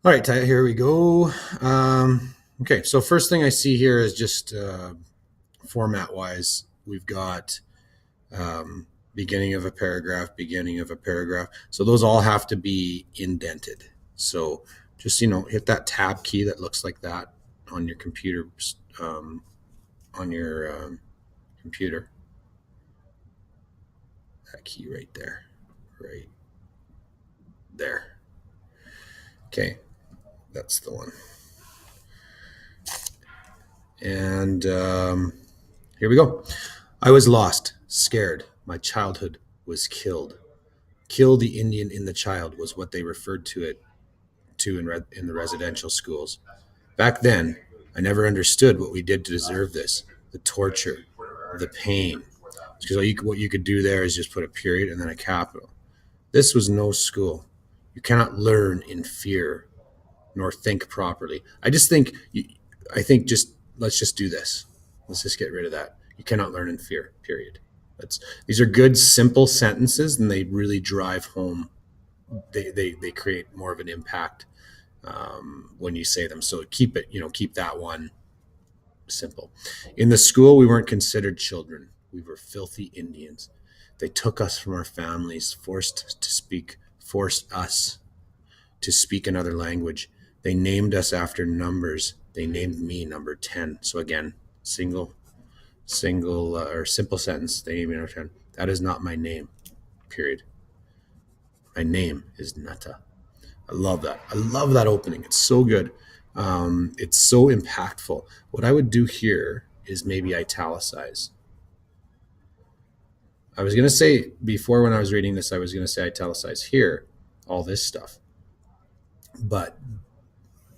All right, Ty, here we go. Okay, so first thing I see here is just format wise, we've got um, beginning of a paragraph, beginning of a paragraph. So those all have to be indented. So just, hit that tab key that looks like that on your computer, um, on your computer. That key right there, right there. Okay, that's the one. And here we go. I was lost, scared. My childhood was killed. Kill the Indian in the child was what they referred to it to in the residential schools. Back then, I never understood what we did to deserve this. The torture, the pain. Because what you could do there is just put a period and then a capital. This was no school. You cannot learn in fear nor think properly. I think just let's just do this. Let's just get rid of that. You cannot learn in fear. Period. These are good, simple sentences, and they really drive home. They create more of an impact when you say them. So keep that one simple. In the school, we weren't considered children. We were filthy Indians. They took us from our families, forced us to speak another language. They named us after numbers. They named me number 10. So again, single or simple sentence. They named me number 10. That is not my name, period. My name is Nata. I love that. I love that opening. It's so good. It's so impactful. What I would do here is maybe italicize. I was going to say before when I was reading this, I was going to say italicize here, all this stuff. But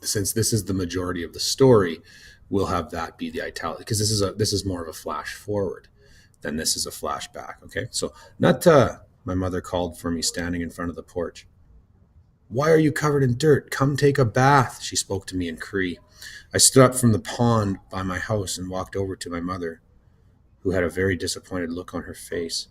since this is the majority of the story, we'll have that be the italic because this is more of a flash forward than this is a flashback. Okay, so Nata, my mother called for me standing in front of the porch. Why are you covered in dirt? Come take a bath, she spoke to me in Cree. I stood up from the pond by my house and walked over to my mother, who had a very disappointed look on her face.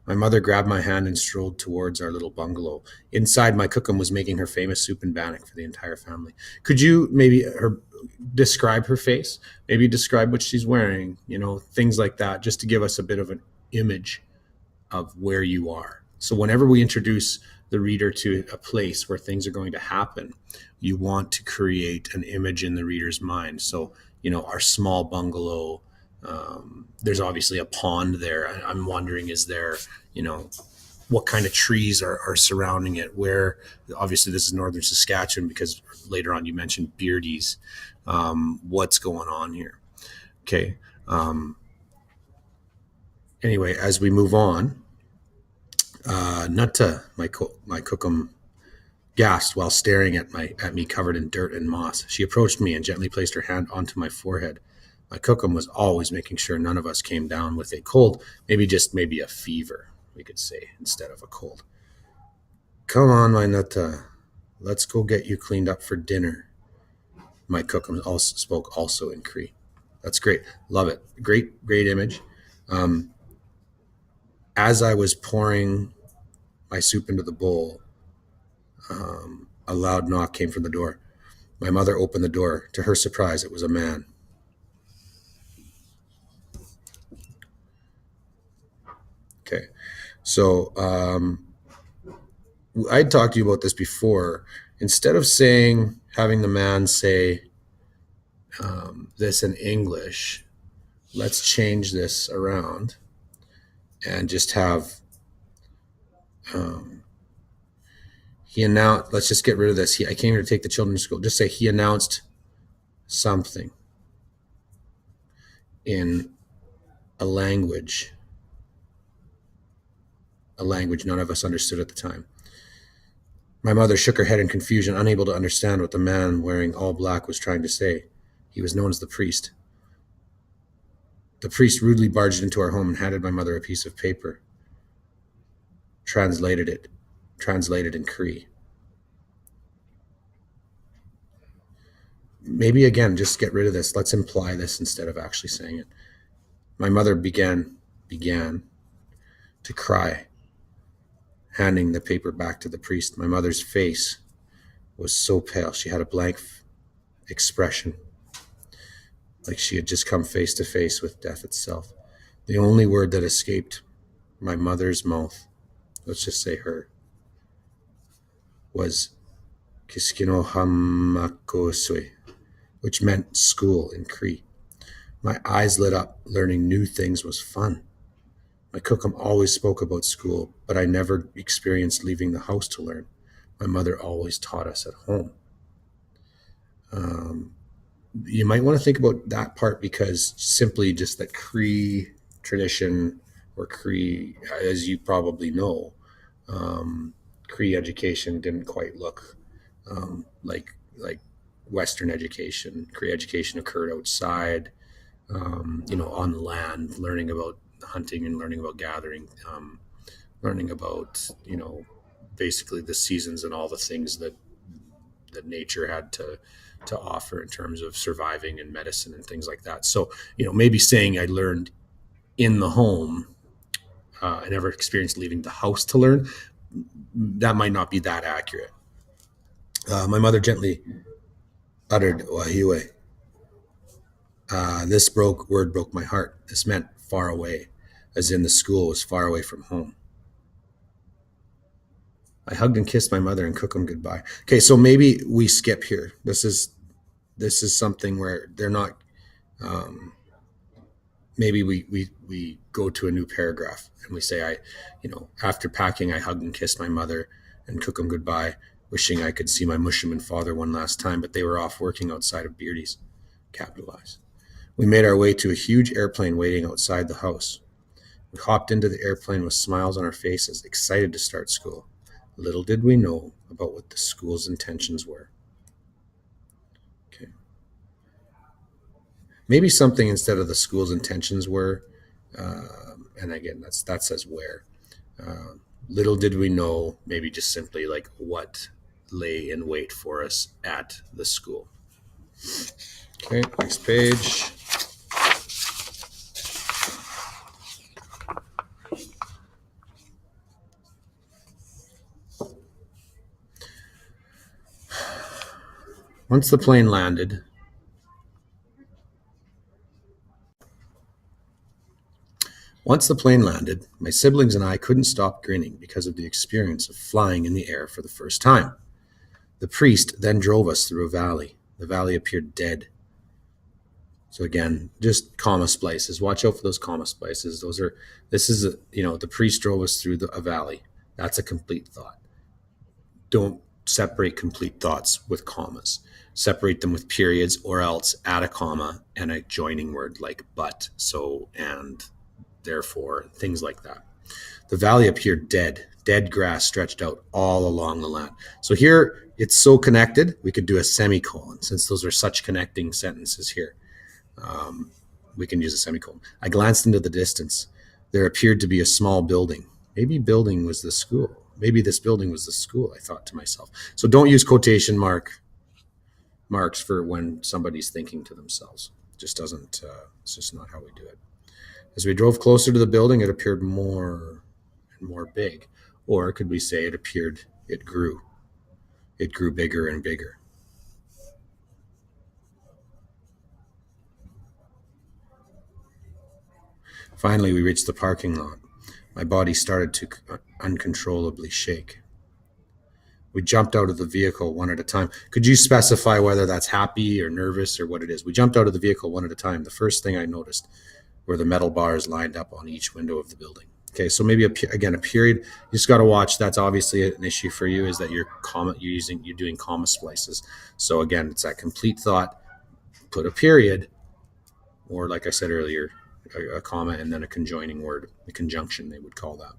My mother grabbed my hand and strolled towards our little bungalow. Inside, my cookum was making her famous soup and bannock for the entire family. Could you maybe describe her face? Maybe describe what she's wearing, things like that, just to give us a bit of an image of where you are. So whenever we introduce the reader to a place where things are going to happen, you want to create an image in the reader's mind. So, our small bungalow, there's obviously a pond there. I'm wondering, is there, what kind of trees are surrounding it? Where, obviously, this is northern Saskatchewan because later on you mentioned beardies. What's going on here? Okay. Anyway, as we move on, Nutta, my cookum, gasped while staring at me covered in dirt and moss. She approached me and gently placed her hand onto my forehead. My cookum was always making sure none of us came down with a cold, maybe a fever, we could say, instead of a cold. Come on, my Nutta. Let's go get you cleaned up for dinner. My cookum spoke also in Cree. That's great. Love it. Great image. As I was pouring my soup into the bowl, a loud knock came from the door. My mother opened the door. To her surprise, it was a man. Okay, so I'd talked to you about this before. Instead of having the man say this in English, let's change this around and just have he announced, let's just get rid of this. I came here to take the children to school. Just say he announced something in a language none of us understood at the time. My mother shook her head in confusion, unable to understand what the man wearing all black was trying to say. He was known as the priest. The priest rudely barged into our home and handed my mother a piece of paper. Translated in Cree. Maybe again, just get rid of this. Let's imply this instead of actually saying it. My mother began to cry, handing the paper back to the priest. My mother's face was so pale. She had a blank expression, like she had just come face to face with death itself. The only word that escaped my mother's mouth, let's just say her, was Kiskino Hamakosui, which meant school in Cree. My eyes lit up. Learning new things was fun. My cookum always spoke about school, but I never experienced leaving the house to learn. My mother always taught us at home. You might want to think about that part, because simply just the Cree tradition, or Cree, as you probably know, Cree education didn't quite look like Western education. Cree education occurred outside, on land, learning about hunting and learning about gathering, learning about basically the seasons and all the things that nature had to offer in terms of surviving and medicine and things like that. So maybe saying I learned in the home, I never experienced leaving the house to learn, that might not be that accurate. My mother gently uttered Wahiwe. This word broke my heart. This meant far away, as in the school was far away from home. I hugged and kissed my mother and cookum goodbye. Okay, so maybe we skip here. This is something where they're not. Maybe we go to a new paragraph and we say, after packing, I hugged and kissed my mother and cookum goodbye, wishing I could see my mushroom and father one last time, but they were off working outside of Beardy's. Capitalize. We made our way to a huge airplane waiting outside the house. We hopped into the airplane with smiles on our faces, excited to start school. Little did we know about what the school's intentions were. Okay. Maybe something instead of the school's intentions were, and again, that says where. Little did we know, maybe just simply like what lay in wait for us at the school. Okay, next page. Once the plane landed, my siblings and I couldn't stop grinning because of the experience of flying in the air for the first time. The priest then drove us through a valley. The valley appeared dead. So again, just comma splices. Watch out for those comma splices. The priest drove us through a valley. That's a complete thought. Don't separate complete thoughts with commas. Separate them with periods, or else add a comma and a joining word like but, so, and, therefore, things like that. The valley appeared dead. Dead grass stretched out all along the land. So here it's so connected, we could do a semicolon, since those are such connecting sentences here. We can use a semicolon. I glanced into the distance. There appeared to be a small building. Maybe this building was the school, I thought to myself. So don't use quotation marks for when somebody's thinking to themselves. It's just not how we do it. As we drove closer to the building, it appeared more and more big. Or could we say it grew. It grew bigger and bigger. Finally, we reached the parking lot. My body started to uncontrollably shake. We jumped out of the vehicle one at a time. Could you specify whether that's happy or nervous or what it is? We jumped out of the vehicle one at a time. The first thing I noticed were the metal bars lined up on each window of the building. Okay, so maybe a period. You just got to watch. That's obviously an issue for you, is that you're doing comma splices. So again, it's that complete thought. Put a period, or like I said earlier, a comma and then a conjoining word, a conjunction they would call that.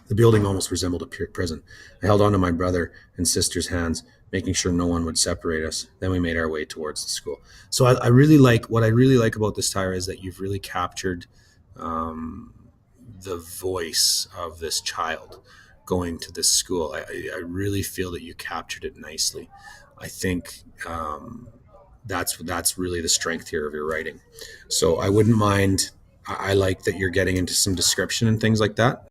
The building almost resembled a prison. I held onto my brother and sister's hands, making sure no one would separate us. Then we made our way towards the school. So what I really like about this, Tyra, is that you've really captured the voice of this child going to this school. I really feel that you captured it nicely. I think that's really the strength here of your writing. So I wouldn't mind. I like that you're getting into some description and things like that.